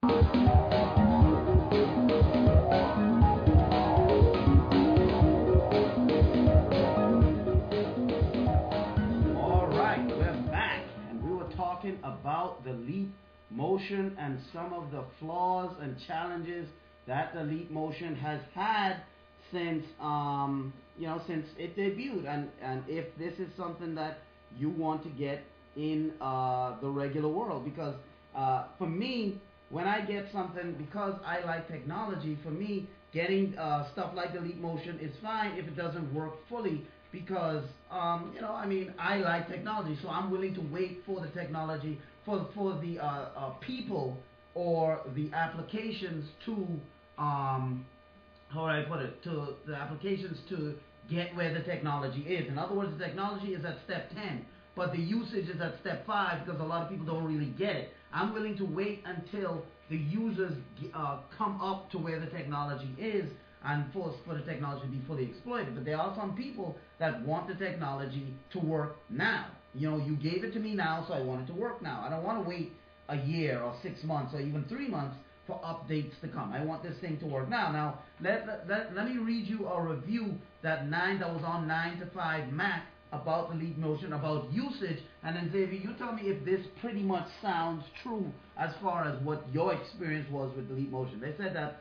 Alright, we're back and we were talking about the Leap Motion and some of the flaws and challenges that the Leap Motion has had since since it debuted, and if this is something that you want to get in the regular world, because for me, when I get something, because I like technology, for me getting stuff like the Leap Motion is fine if it doesn't work fully, because I mean, I like technology, so I'm willing to wait for the technology, for the people or the applications to how would I put it, to the applications to get where the technology is. In other words, the technology is at step 10, but the usage is at step 5, because a lot of people don't really get it. I'm willing to wait until the users come up to where the technology is, and for the technology to be fully exploited. But there are some people that want the technology to work now. You gave it to me now, so I want it to work now. I don't want to wait a year or 6 months or even 3 months for updates to come. I want this thing to work now. Now, let me read you a review that was on 9 to 5 Mac about the Leap Motion, about usage, and then Xavier, you tell me if this pretty much sounds true as far as what your experience was with the Leap Motion. They said that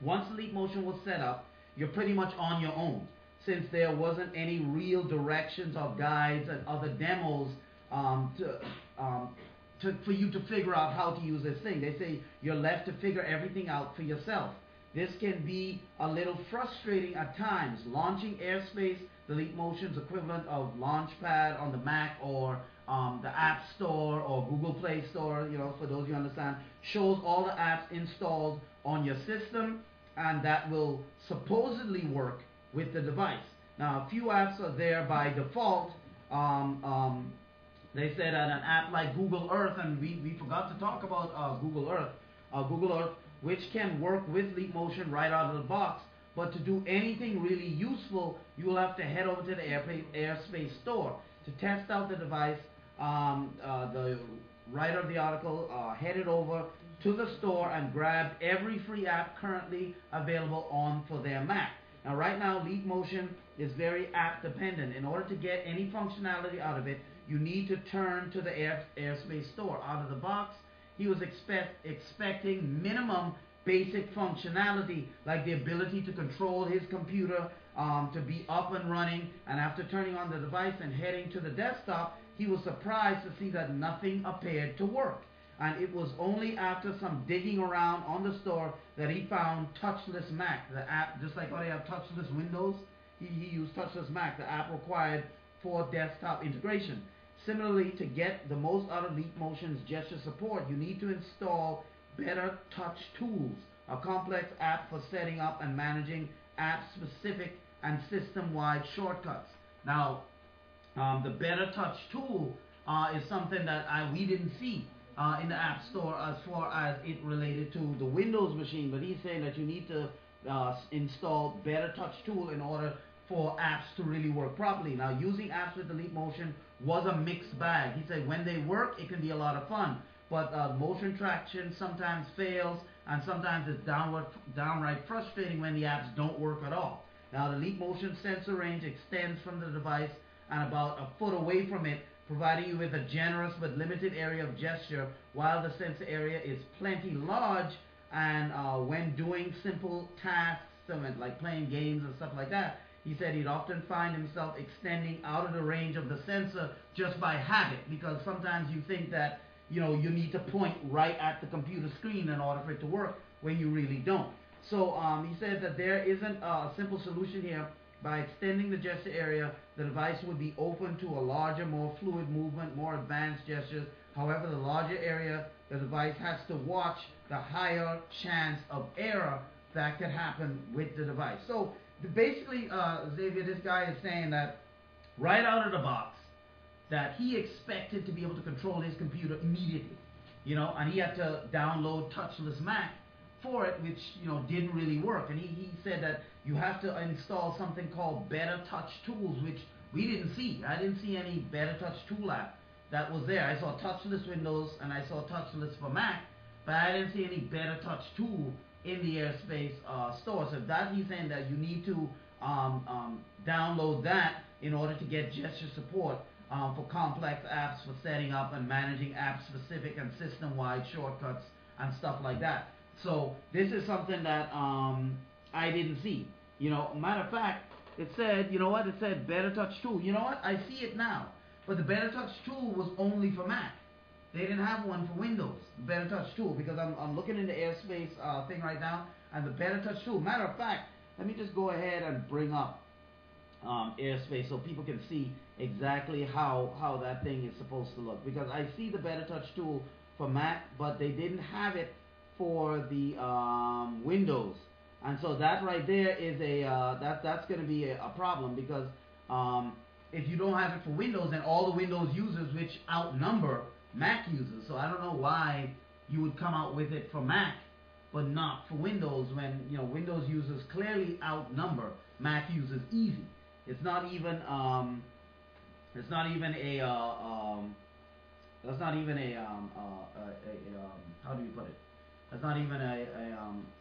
once the Leap Motion was set up, you're pretty much on your own, since there wasn't any real directions or guides and other demos for you to figure out how to use this thing. They say you're left to figure everything out for yourself. This can be a little frustrating at times. Launching Airspace, the Leap Motion's equivalent of Launchpad on the Mac, or the App Store or Google Play Store, for those you understand, shows all the apps installed on your system, and that will supposedly work with the device. Now, a few apps are there by default. They said that an app like Google Earth, and we forgot to talk about Google Earth, which can work with Leap Motion right out of the box. But to do anything really useful, you will have to head over to the Airspace store to test out the device. The writer of the article headed over to the store and grabbed every free app currently available for their Mac. Now, right now, Leap Motion is very app dependent. In order to get any functionality out of it, you need to turn to the Airspace store. Out of the box, he was expecting minimum basic functionality, like the ability to control his computer, to be up and running, and after turning on the device and heading to the desktop, he was surprised to see that nothing appeared to work. And it was only after some digging around on the store that he found Touchless Mac, the app. Just like how they have Touchless Windows, he used Touchless Mac, the app required for desktop integration. Similarly, to get the most out of Leap Motion's gesture support, you need to install Better Touch Tools, a complex app for setting up and managing app-specific and system-wide shortcuts. Now, the Better Touch tool is something that we didn't see in the App Store as far as it related to the Windows machine, but he's saying that you need to install Better Touch tool in order for apps to really work properly. Now, using apps with the Leap Motion was a mixed bag. He said when they work, it can be a lot of fun, but motion traction sometimes fails, and sometimes it's downright frustrating when the apps don't work at all. Now, the Leap Motion sensor range extends from the device and about a foot away from it, providing you with a generous but limited area of gesture, while the sensor area is plenty large, and when doing simple tasks, like playing games and stuff like that, he said he'd often find himself extending out of the range of the sensor just by habit, because sometimes you think that you need to point right at the computer screen in order for it to work, when you really don't. So he said that there isn't a simple solution here. By extending the gesture area, the device would be open to a larger, more fluid movement, more advanced gestures. However, the larger area the device has to watch, the higher chance of error that could happen with the device. So basically, Xavier, this guy is saying that right out of the box, that he expected to be able to control his computer immediately, and he had to download Touchless Mac for it, which didn't really work. And he said that you have to install something called Better Touch Tools, which we didn't see. I didn't see any Better Touch tool app that was there. I saw Touchless Windows and I saw Touchless for Mac, but I didn't see any Better Touch tool in the Airspace store. So if that he's saying that you need to download that in order to get gesture support for complex apps for setting up and managing app-specific and system-wide shortcuts and stuff like that. So this is something that I didn't see. You know, matter of fact, it said, you know what? It said Better Touch tool. You know what? I see it now. But the Better Touch tool was only for Mac. They didn't have one for Windows, the Better Touch tool, because I'm looking in the Airspace thing right now, and the Better Touch tool. Matter of fact, let me just go ahead and bring up Airspace so people can see exactly how that thing is supposed to look. Because I see the Better Touch tool for Mac, but they didn't have it for the Windows. And so that right there is that's going to be a problem, because if you don't have it for Windows, then all the Windows users, which outnumber Mac users. So I don't know why you would come out with it for Mac, but not for Windows, when Windows users clearly outnumber Mac users easy. It's not even a how do you put it? That's not even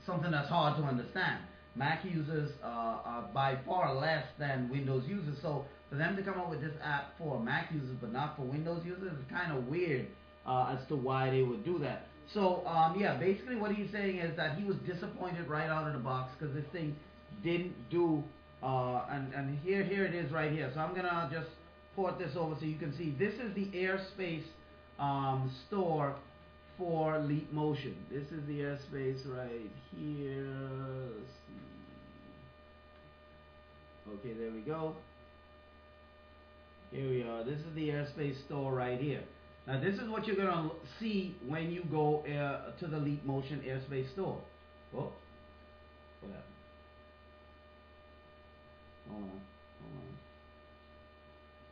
something that's hard to understand. Mac users are by far less than Windows users, so for them to come up with this app for Mac users but not for Windows users is kind of weird as to why they would do that. So yeah, basically what he's saying is that he was disappointed right out of the box because this thing didn't do, and here it is right here. So I'm gonna just port this over so you can see. This is the Airspace store for Leap Motion. This is the Airspace right here. Let's see. Okay, there we go. Here we are. This is the Airspace store right here. Now this is what you're going to see when you go to the Leap Motion Airspace store. Oh, what happened? Hold on.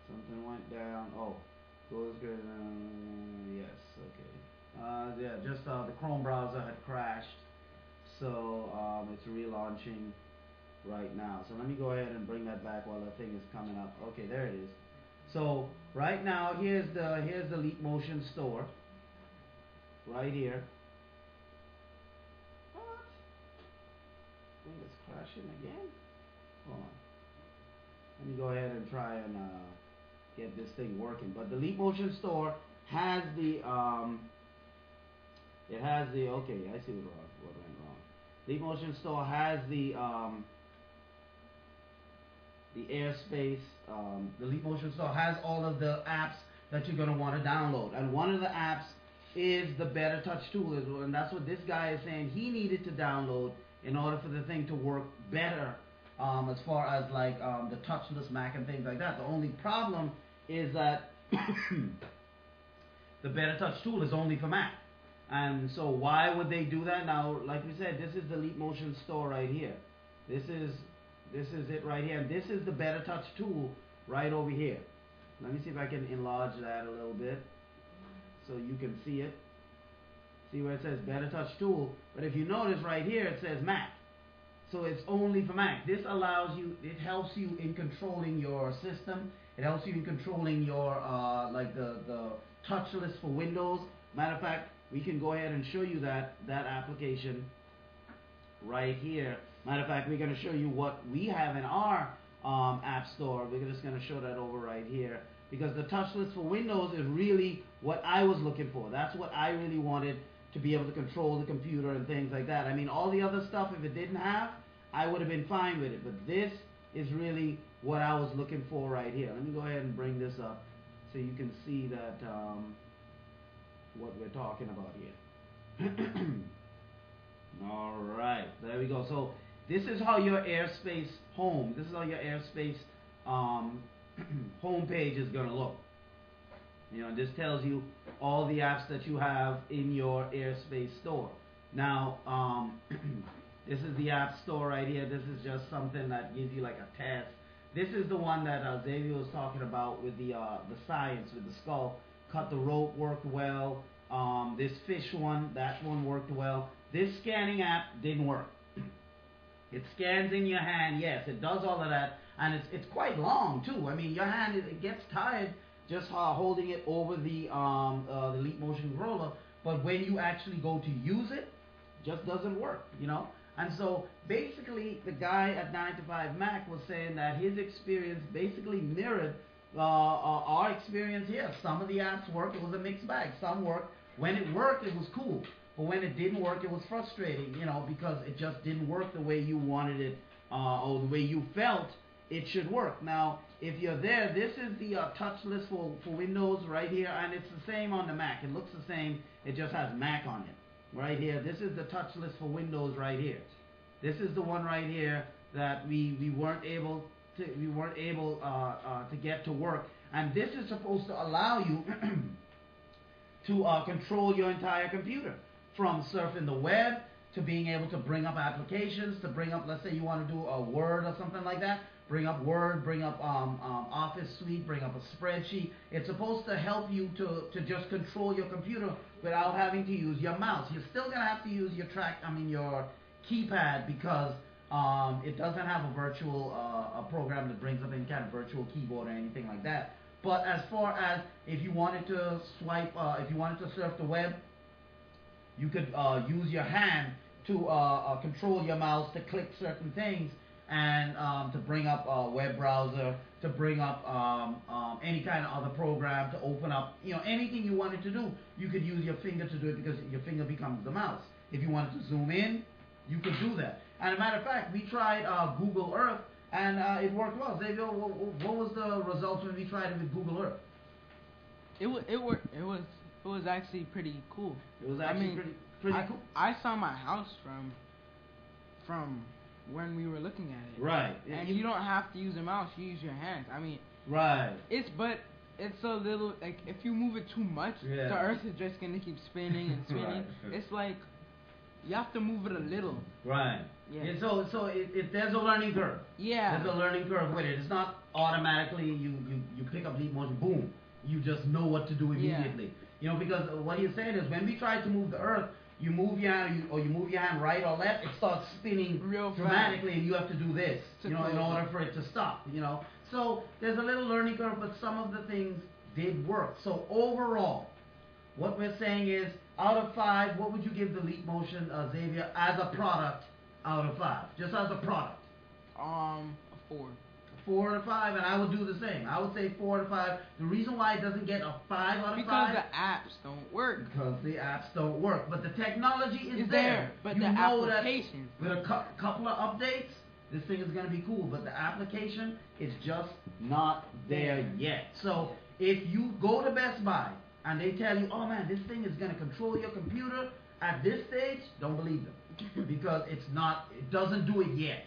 Something went down. Oh, goes good. Yes, okay. Yeah, just the Chrome browser had crashed, so it's relaunching right now. So let me go ahead and bring that back while that thing is coming up. Okay, there it is. So right now, here's the Leap Motion store. Right here. What? Thing is crashing again? Hold on. Let me go ahead and try and get this thing working. But the Leap Motion store has the okay, I see what went wrong. Leap Motion store has the Airspace. The Leap Motion store has all of the apps that you're going to want to download, and one of the apps is the Better Touch tool, and that's what this guy is saying he needed to download in order for the thing to work better, as far as like the touchless Mac and things like that. The only problem is that the Better Touch tool is only for Mac. And so why would they do that? Now, like we said, this is the Leap Motion store right here. This is it right here. And this is the Better Touch tool right over here. Let me see if I can enlarge that a little bit so you can see it. See where it says Better Touch tool. But if you notice right here, it says Mac. So it's only for Mac. This allows you, it helps you in controlling your system. It helps you in controlling your, like the touchless for Windows. Matter of fact, we can go ahead and show you that application right here. Matter of fact, we're going to show you what we have in our app store. We're just going to show that over right here, because the touchless for Windows is really what I was looking for. That's what I really wanted, to be able to control the computer and things like that. I mean, all the other stuff, if it didn't have, I would have been fine with it. But this is really what I was looking for right here. Let me go ahead and bring this up so you can see that what we're talking about here. Alright, there we go. So this is how your Airspace home, this is how your Airspace home page is going to look. You know, this tells you all the apps that you have in your Airspace store. Now, this is the app store right here. This is just something that gives you like a test. This is the one that Xavier was talking about with the science, with the skull. Cut the rope worked well. This fish one, that one worked well. This scanning app didn't work. It scans in your hand, yes, it does all of that, and it's quite long too. I mean, your hand, it gets tired just holding it over the Leap Motion controller. but when you actually go to use it, just doesn't work, you know. And so basically, the guy at 9 to 5 Mac was saying that his experience basically mirrored our experience here. Some of the apps worked; it was a mixed bag. Some worked. When it worked, it was cool. But when it didn't work, it was frustrating, you know, because it just didn't work the way you wanted it, or the way you felt it should work. Now, if you're there, this is the touch list for Windows right here, and it's the same on the Mac. It looks the same. It just has Mac on it right here. This is the touch list for Windows right here. This is the one right here that we weren't able to get to work, and this is supposed to allow you to control your entire computer, from surfing the web to being able to bring up applications, to bring up, let's say you want to do a Word or something like that, bring up Word, bring up Office Suite, bring up a spreadsheet. It's supposed to help you to just control your computer without having to use your mouse. You're still going to have to use your keypad, because it doesn't have a virtual a program that brings up any kind of virtual keyboard or anything like that. But as far as if you wanted to swipe, if you wanted to surf the web, you could use your hand to control your mouse to click certain things, and to bring up a web browser, to bring up any kind of other program, to open up, you know, anything you wanted to do. You could use your finger to do it, because your finger becomes the mouse. If you wanted to zoom in, you could do that. And a matter of fact, we tried Google Earth, and it worked well. Xavier, what was the results when we tried it with Google Earth? It worked. It was actually pretty cool. It was actually pretty cool. I saw my house from when we were looking at it. Right. And you don't have to use a mouse. You use your hands. I mean. Right. It's a little, like, if you move it too much, the Earth is just gonna keep spinning and spinning. Right. It's like you have to move it a little. Right. Yeah. And so there's a learning curve. Yeah. There's a learning curve with it. It's not automatically you pick up leap motion, boom, you just know what to do immediately. Yeah. You know, because what he's saying is, when we try to move the Earth, you move your hand right or left, it starts spinning real dramatically, and you have to do this, you know, in order for it to stop. You know, so there's a little learning curve, but some of the things did work. So overall, what we're saying is, out of 5, what would you give the Leap Motion, Xavier, as a product out of 5? Just as a product. A 4. 4 out of 5, and I would do the same. I would say 4 out of 5. The reason why it doesn't get a 5 out of 5, because the apps don't work. Because the apps don't work, but the technology is there. But you the application, with a couple of updates, this thing is going to be cool. But the application is just not there yet. So if you go to Best Buy and they tell you, oh man, this thing is going to control your computer at this stage, don't believe them, because it doesn't do it yet.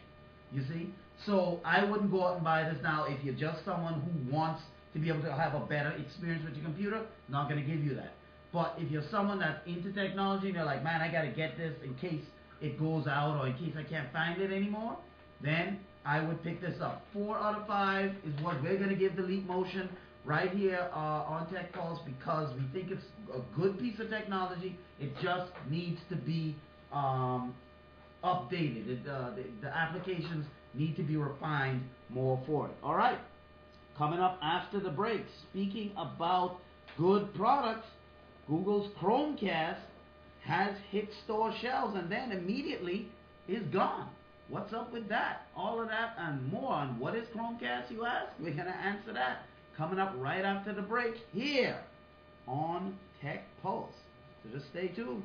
You see? So I wouldn't go out and buy this now. If you're just someone who wants to be able to have a better experience with your computer, not going to give you that. But if you're someone that's into technology and you're like, man, I got to get this in case it goes out or in case I can't find it anymore, then I would pick this up. 4 out of 5 is what we're going to give the Leap Motion right here on Tech Pulse, because we think it's a good piece of technology. It just needs to be updated. The applications need to be refined more for it. All right. Coming up after the break, speaking about good products, Google's Chromecast has hit store shelves and then immediately is gone. What's up with that? All of that and more on what is Chromecast, you ask? We're going to answer that coming up right after the break here on Tech Pulse. So just stay tuned.